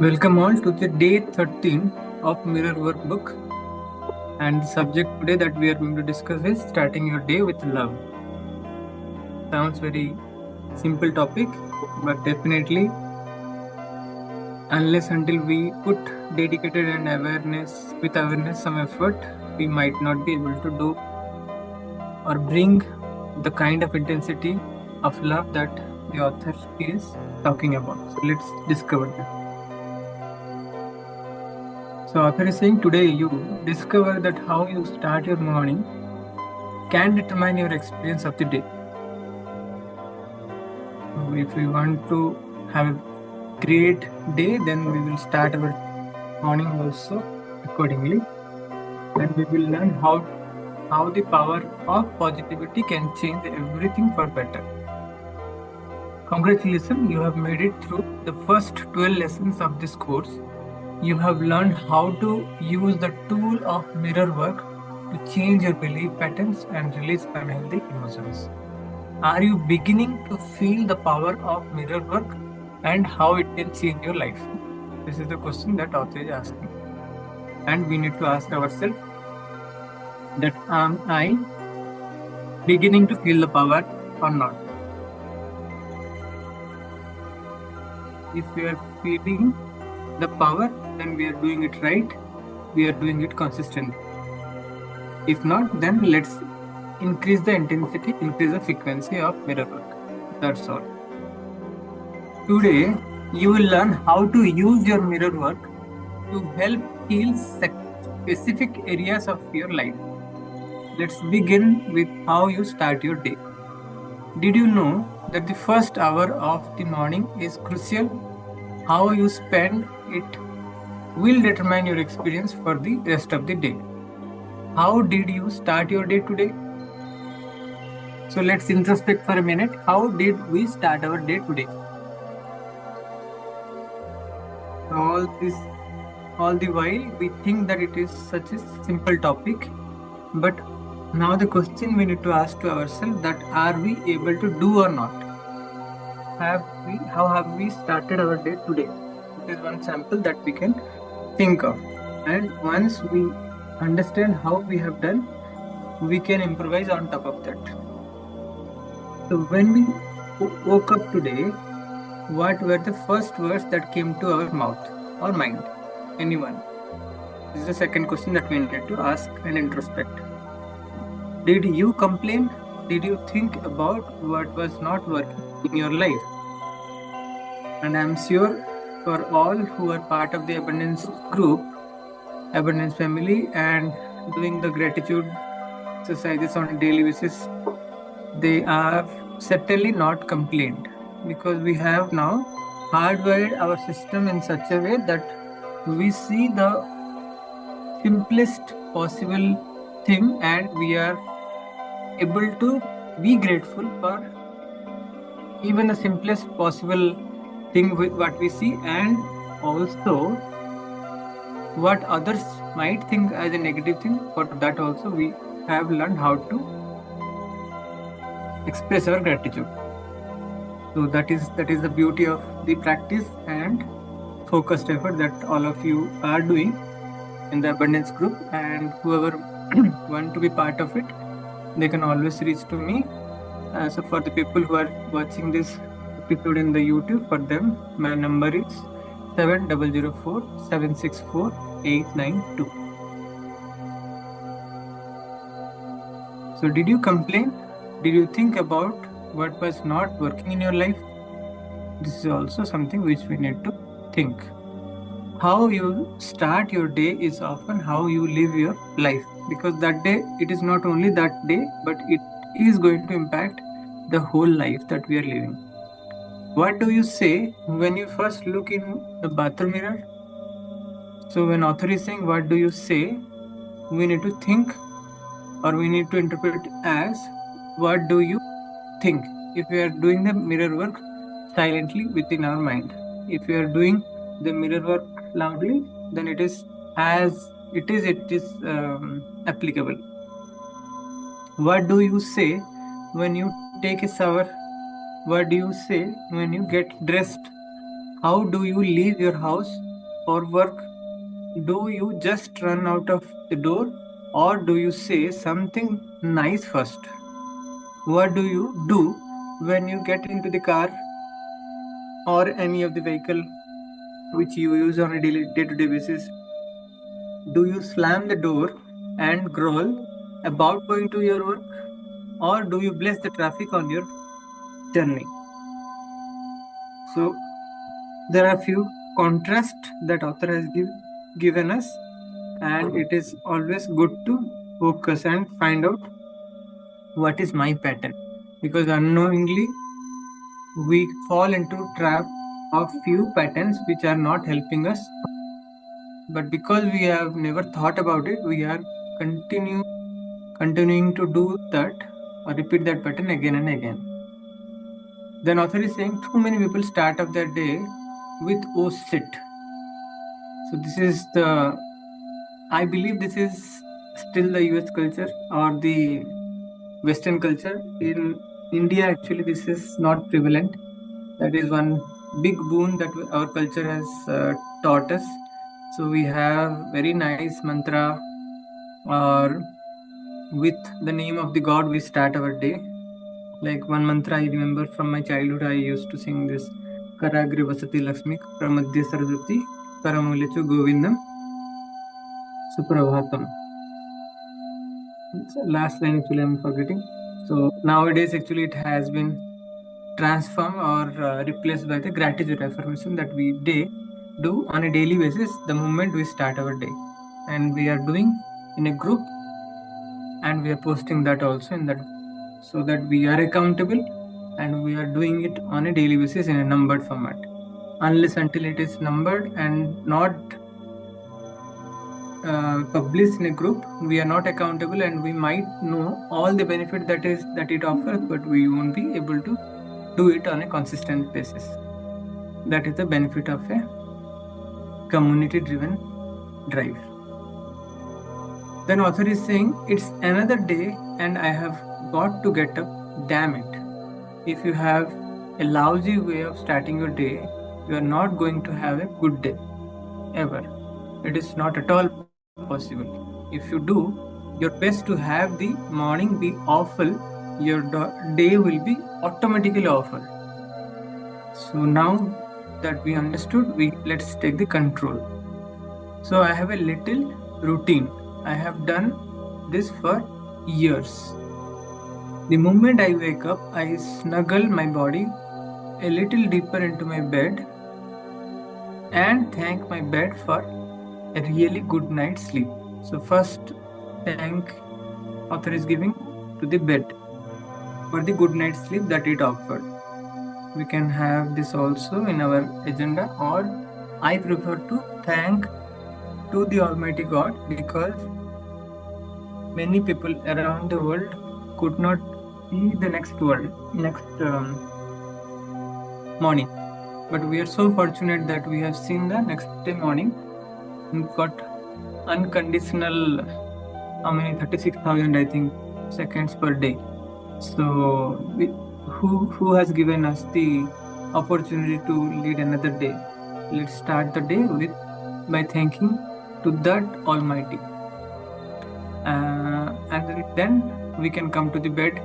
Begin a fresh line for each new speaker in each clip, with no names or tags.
Welcome all to the day 13 of Mirror Workbook. And the subject today that we are going to discuss is starting your day with love. Sounds very simple topic, but definitely, unless until we put dedicated and awareness some effort, we might not be able to do or bring the kind of intensity of love that the author is talking about. So let's discover that. So author is saying today you discover that how you start your morning can determine your experience of the day. So if we want to have a great day, then we will start our morning also accordingly, and we will learn how the power of positivity can change everything for better. Congratulations, you have made it through the first 12 lessons of this course. You have learned how to use the tool of mirror work to change your belief patterns and release unhealthy emotions. Are you beginning to feel the power of mirror work and how it can change your life? This is the question that author is asking. And we need to ask ourselves that am I beginning to feel the power or not? If we are feeling the power, then we are doing it right. We are doing it consistently. If not, then let's increase the intensity, increase the frequency of mirror work. That's all. Today, you will learn how to use your mirror work to help heal specific areas of your life. Let's begin with how you start your day. Did you know that the first hour of the morning is crucial? How you spend it will determine your experience for the rest of the day. How did you start your day today? So let's introspect for a minute. How did we start our day today? All the while we think that it is such a simple topic, but now the question we need to ask to ourselves that are we able to do or not? How have we started our day today? It is one sample that we can think of. And once we understand how we have done, we can improvise on top of that. So when we woke up today, what were the first words that came to our mouth or mind? Anyone? This is the second question that we need to ask and introspect. Did you complain? Did you think about what was not working in your life? And I'm sure for all who are part of the abundance group, abundance family, and doing the gratitude exercises on a daily basis, they have certainly not complained, because we have now hardwired our system in such a way that we see the simplest possible thing and we are able to be grateful for even the simplest possible thing with what we see, and also what others might think as a negative thing. For that also we have learned how to express our gratitude. So that is the beauty of the practice and focused effort that all of you are doing in the abundance group, and whoever want to be part of it, they can always reach to me. So for the people who are watching this episode in the YouTube, for them my number is 7004 764 892. So did you complain? Did you think about what was not working in your life? This is also something which we need to think. How you start your day is often how you live your life, because that day, it is not only that day, but it is going to impact the whole life that we are living. What do you say when you first look in the bathroom mirror? So when author is saying what do you say, we need to think, or we need to interpret as what do you think. If we are doing the mirror work silently within our mind, if we are doing the mirror work loudly, then it is applicable. What do you say when you take a shower? What do you say when you get dressed? How do you leave your house for work? Do you just run out of the door, or do you say something nice first? What do you do when you get into the car or any of the vehicle which you use on a day-to-day basis? Do you slam the door and growl about going to your work, or do you bless the traffic on your journey? So there are a few contrasts that author has given us, and it is always good to focus and find out what is my pattern, because unknowingly we fall into trap of few patterns which are not helping us, but because we have never thought about it, we are continuing to do that or repeat that pattern again and again. Then author is saying too many people start off their day with "oh sit." So this is I believe this is still the US culture or the Western culture. In India, actually, this is not prevalent. That is one big boon that our culture has taught us. So we have very nice mantra, or with the name of the God we start our day. Like one mantra I remember from my childhood, I used to sing this Karagri Vasati Lakshmi Pramadhya Saraswati Karamulechu Govindam Suprabhatam. Last line actually I'm forgetting. So nowadays actually it has been transformed or replaced by the gratitude affirmation that we do on a daily basis the moment we start our day, and we are doing in a group, and we are posting that also in that, so that we are accountable and we are doing it on a daily basis in a numbered format. Unless until it is numbered and not published in a group, we are not accountable, and we might know all the benefit that it offers, but we won't be able to do it on a consistent basis. That is the benefit of a community driven drive. Then author is saying it's another day and I have got to get up, damn it. If you have a lousy way of starting your day, you are not going to have a good day ever. It is not at all possible. If you do your best to have the morning be awful, your day will be automatically awful. So now that we understood, let's take the control. So I have a little routine. I have done this for years. The moment I wake up, I snuggle my body a little deeper into my bed and thank my bed for a really good night's sleep. So first thank author is giving to the bed for the good night's sleep that it offered. We can have this also in our agenda, or I prefer to thank to the Almighty God, because many people around the world could not see the next morning. But we are so fortunate that we have seen the next day morning and got unconditional, 36,000 I think seconds per day. So who has given us the opportunity to lead another day? Let's start the day by thanking to that Almighty, and then we can come to the bed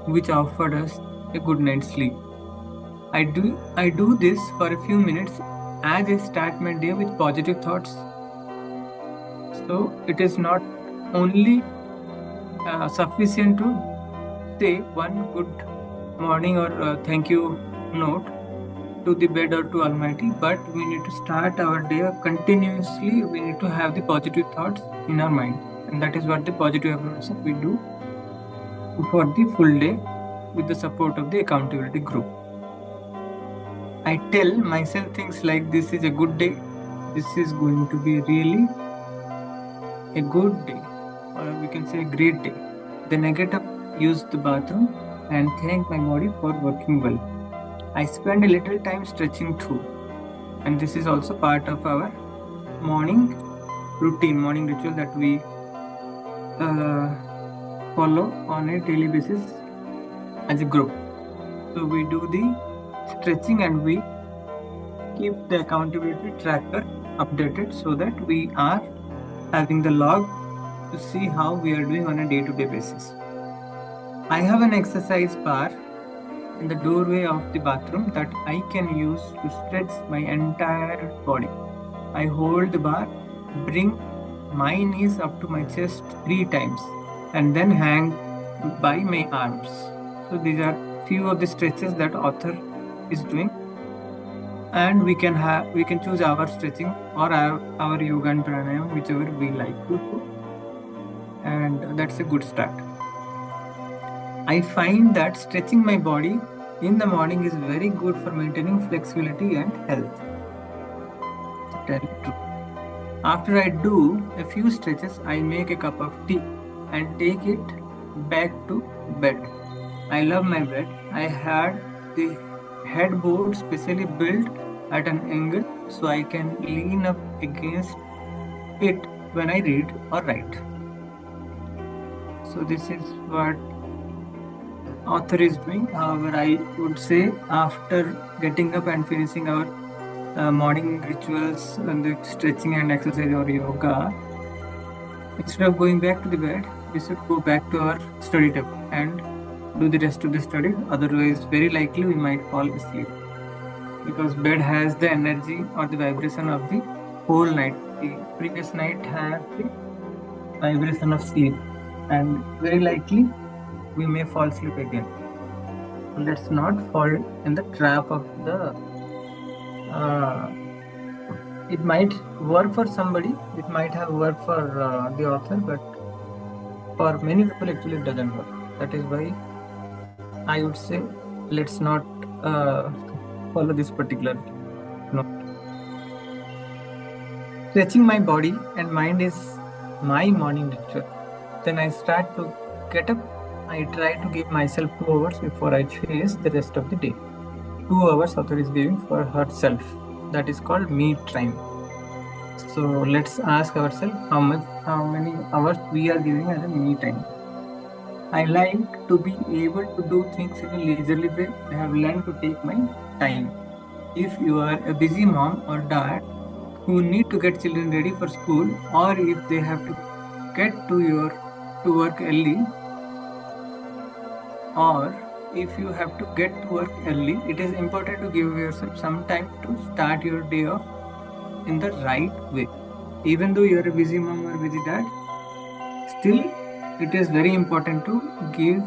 which offered us a good night's sleep. I do this for a few minutes as I start my day with positive thoughts. So it is not only sufficient to say one good morning or thank you note to the bed or to Almighty, but we need to start our day continuously. We need to have the positive thoughts in our mind, and that is what the positive affirmation we do for the full day with the support of the accountability group. I tell myself things like, this is a good day, this is going to be really a good day, or we can say a great day. Then I get up, use the bathroom, and thank my body for working well. I spend a little time stretching too, and this is also part of our morning routine, morning ritual that we follow on a daily basis as a group. So we do the stretching and we keep the accountability tracker updated so that we are having the log to see how we are doing on a day-to-day basis. I have an exercise bar in the doorway of the bathroom that I can use to stretch my entire body. I hold the bar, bring my knees up to my chest 3 times, and then hang by my arms. So these are few of the stretches that author is doing, and we can choose our stretching or our yoga and pranayama, whichever we like to do, and that's a good start. I find that stretching my body in the morning is very good for maintaining flexibility and health. To tell you the truth. After I do a few stretches, I make a cup of tea and take it back to bed. I love my bed. I had the headboard specially built at an angle so I can lean up against it when I read or write. So this is what author is doing. However, I would say after getting up and finishing our morning rituals and the stretching and exercise or yoga, instead of going back to the bed, we should go back to our study table and do the rest of the study. Otherwise, very likely we might fall asleep because bed has the energy or the vibration of the whole night. The previous night had the vibration of sleep, and very likely we may fall asleep again. Let's not fall in the trap of the it might work for somebody, it might have worked for the author, but for many people actually it doesn't work. That is why I would say let's not follow this particular note. Stretching my body and mind is my morning ritual. Then I start to get up. I try to give myself 2 hours before I face the rest of the day. 2 hours author is giving for herself. That is called me time. So let's ask ourselves how many hours we are giving as a me time. I like to be able to do things in a leisurely way. I have learned to take my time. If you are a busy mom or dad who need to get children ready for school, or if they have to get to work early, or if you have to get to work early, it is important to give yourself some time to start your day off in the right way. Even though you are a busy mom or busy dad, still it is very important to give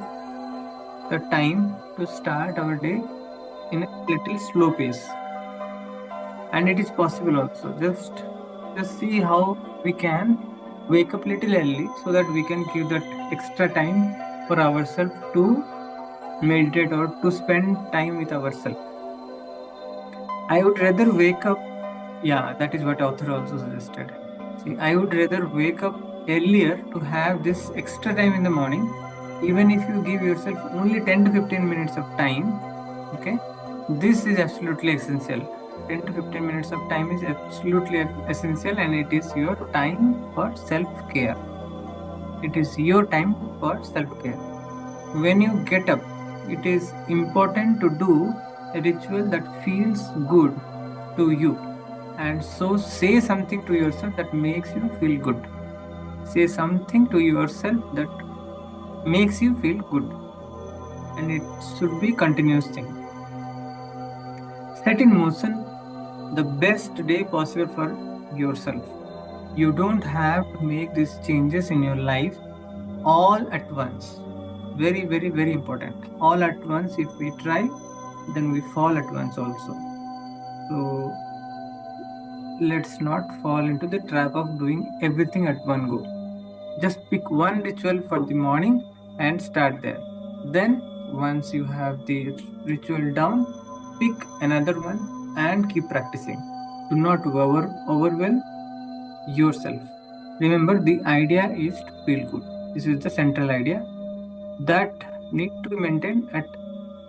the time to start our day in a little slow pace. And it is possible also. Just see how we can wake up little early so that we can give that extra time for ourselves to meditate or to spend time with ourselves. I would rather wake up, yeah, that is what author also suggested. See, I would rather wake up earlier to have this extra time in the morning, even if you give yourself only 10 to 15 minutes of time, okay? This is absolutely essential. 10 to 15 minutes of time is absolutely essential, and it is your time for self-care. It is your time for self-care. When you get up, it is important to do a ritual that feels good to you. And so say something to yourself that makes you feel good. Say something to yourself that makes you feel good. And it should be continuous thing. Set in motion the best day possible for yourself. You don't have to make these changes in your life all at once. Very, very, very important. All at once, if we try, then we fall at once also. So let's not fall into the trap of doing everything at one go. Just pick one ritual for the morning and start there. Then once you have the ritual down, pick another one and keep practicing. Do not overwhelm yourself. Remember, the idea is to feel good. This is the central idea that need to be maintained at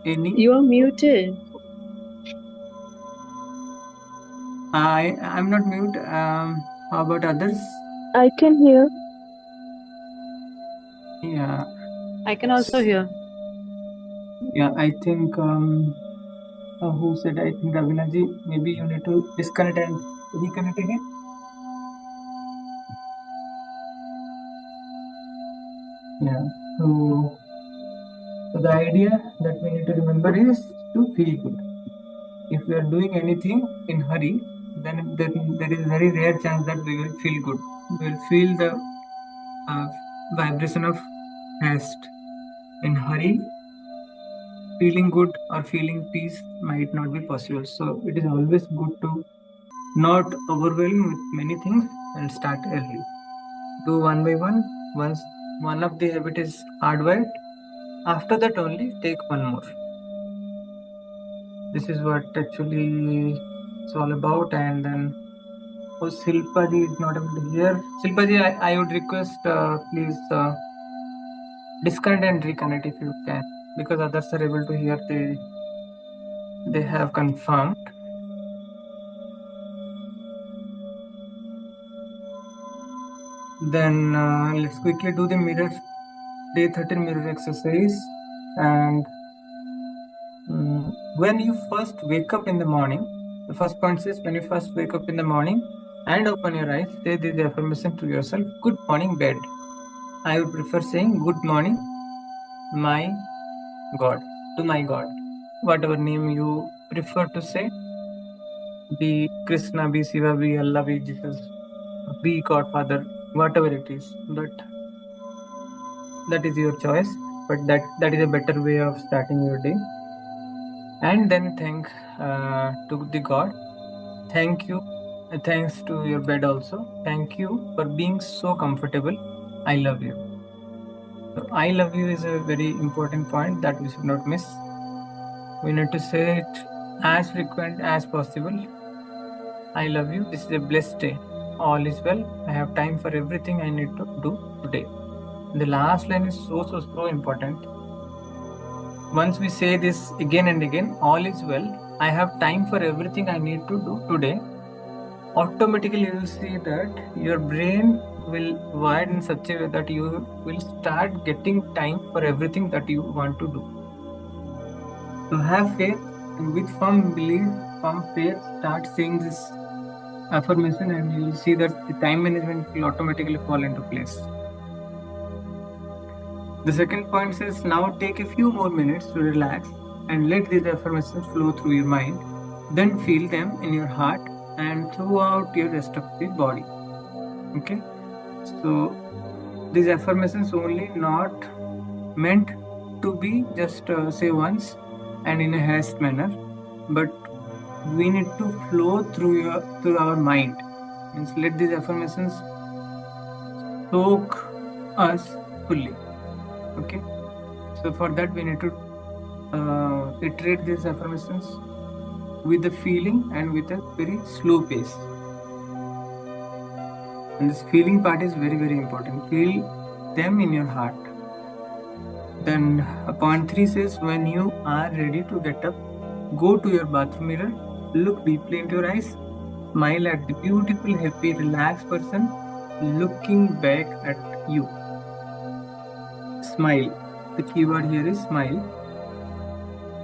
any.
You are muted.
I'm not mute. How about others?
I can hear.
Yeah.
I can also hear.
Yeah, I think Who said? I think Ravinaji, maybe you need to disconnect and reconnect again. Yeah. So the idea that we need to remember is to feel good. If we are doing anything in hurry, then there is a very rare chance that we will feel good. We will feel the vibration of haste. In hurry, feeling good or feeling peace might not be possible. So it is always good to not overwhelm with many things and start early. Do one by one. Once one of the habit is hardwired, after that only take one more. This is what actually it's all about. And then, oh, Silpaji is not able to hear. Silpaji, I would request please disconnect and reconnect if you can, because others are able to hear. They have confirmed. Then let's quickly do the mirror day 13 mirror exercise. And when you first wake up in the morning, the first point says when you first wake up in the morning and open your eyes, say this affirmation to yourself: good morning, bed. I would prefer saying good morning, my God, to my God. Whatever name you prefer to say, be Krishna, be Shiva, be Allah, be Jesus, be Godfather, whatever it is. But that is your choice. But that is a better way of starting your day. And then thank to the God. Thank you. Thanks to your bed also. Thank you for being so comfortable. I love you. So I love you is a very important point that we should not miss. We need to say it as frequent as possible. I love you. This is a blessed day. All is well. I have time for everything I need to do today. The last line is so important. Once we say this again and again, all is well, I have time for everything I need to do today, automatically you will see that your brain will wire in such a way that you will start getting time for everything that you want to do. So have faith, and with firm belief, firm faith, start saying this affirmation, and you will see that the time management will automatically fall into place. The second point says now take a few more minutes to relax and let these affirmations flow through your mind. Then feel them in your heart and throughout your rest of the body. Okay, so these affirmations only not meant to be just say once and in a haste manner, but we need to flow through our mind. Means let these affirmations soak us fully. Okay, so for that we need to iterate these affirmations with the feeling and with a very slow pace. And this feeling part is very, very important. Feel them in your heart. Then point 3 says when you are ready to get up, go to your bathroom mirror, look deeply into your eyes, smile at the beautiful, happy, relaxed person looking back at you. Smile. The keyword here is smile.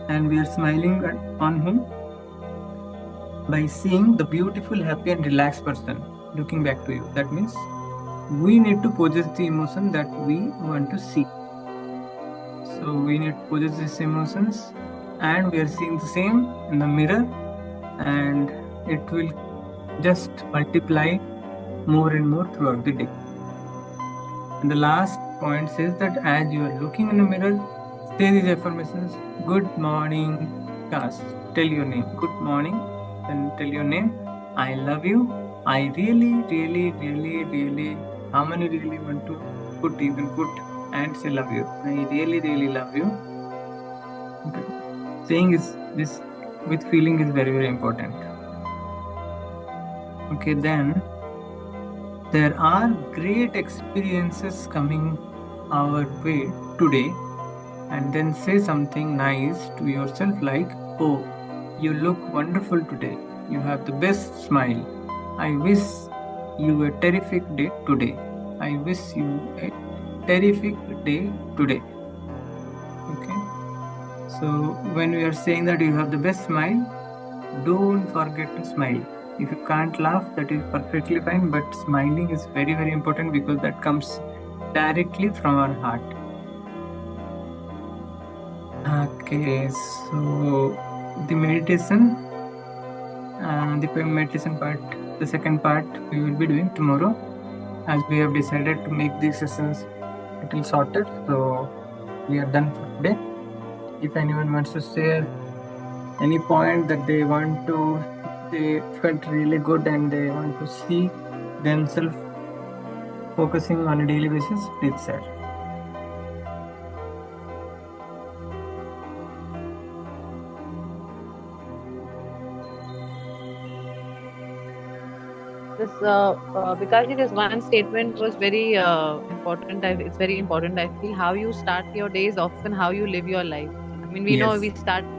And we are smiling on whom? By seeing the beautiful, happy and relaxed person looking back to you. That means we need to possess the emotion that we want to see. So we need to possess these emotions, and we are seeing the same in the mirror, and it will just multiply more and more throughout the day. And the last point says that as you are looking in the mirror, say these affirmations: good morning, cast. Tell your name. Good morning. Then tell your name. I love you. I really, really, really, really. How many really want to put? You can put and say love you. I really, really love you. Okay. Saying this with feeling is very, very important. Okay, then there are great experiences coming our way today, and then say something nice to yourself like, oh, you look wonderful today. You have the best smile. I wish you a terrific day today. I wish you a terrific day today. Okay. So when we are saying that you have the best smile, don't forget to smile. If you can't laugh, that is perfectly fine, but smiling is very, very important because that comes directly from our heart. Okay, so the meditation part, the second part we will be doing tomorrow, as we have decided to make these sessions a little shorter. So we are done for today. If anyone wants to share any point that they felt really good and they want to see themselves focusing on a daily basis, please share.
This because this one statement was very important. It's very important. I feel how you start your day is often how you live your life. I mean, we know
Yes.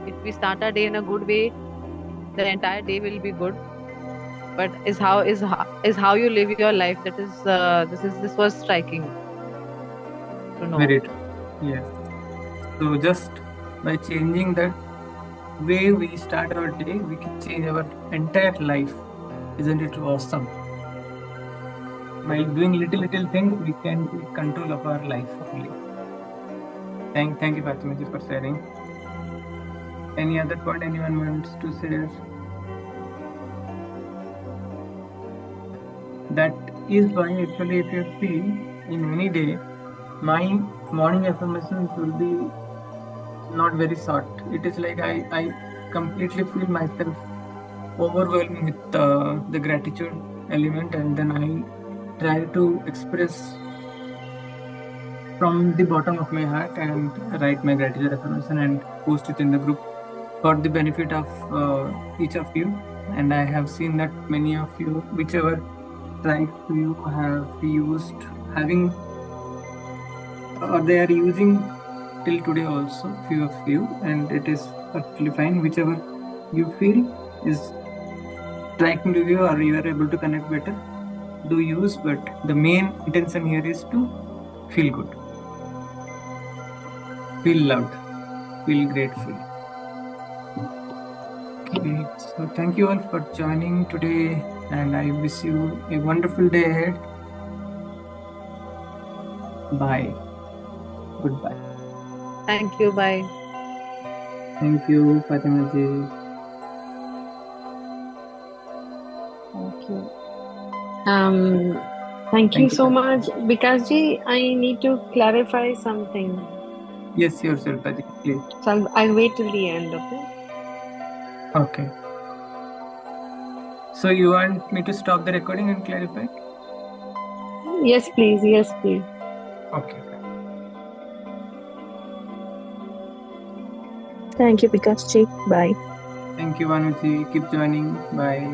if we start our day in a good way, the entire day will be good. But is how you live your life. That is this was striking to know.
Very true. Yes. So just by changing that way we start our day, we can change our entire life. Isn't it awesome? By doing little things, we can take control of our life only. Thank you, Fatima ji, for sharing. Any other point anyone wants to share? That is why actually, if you see in any day, my morning affirmations will be not very short. It is like I completely feel myself overwhelmed with the gratitude element, and then I try to express from the bottom of my heart and write my gratitude affirmation and post it in the group for the benefit of each of you. And I have seen that many of you, whichever tribe you have used, having or they are using till today also, few of you, and it is perfectly fine. Whichever you feel is striking to you or you are able to connect better, do use. But the main intention here is to feel good, feel loved, feel grateful. Okay, so thank you all for joining today, and I wish you a wonderful day ahead. Bye. Goodbye.
Thank you. Bye.
Thank you, Fatima ji.
Thank you. Thank you so much. Because I need to clarify something.
Yes, yourself, Fatima, please.
So I'll wait till the end, okay?
Okay. So you want me to stop the recording and clarify?
Yes, please. Yes, please.
Okay.
Thank you, Bikash ji. Bye.
Thank you, Vanuji. Keep joining. Bye.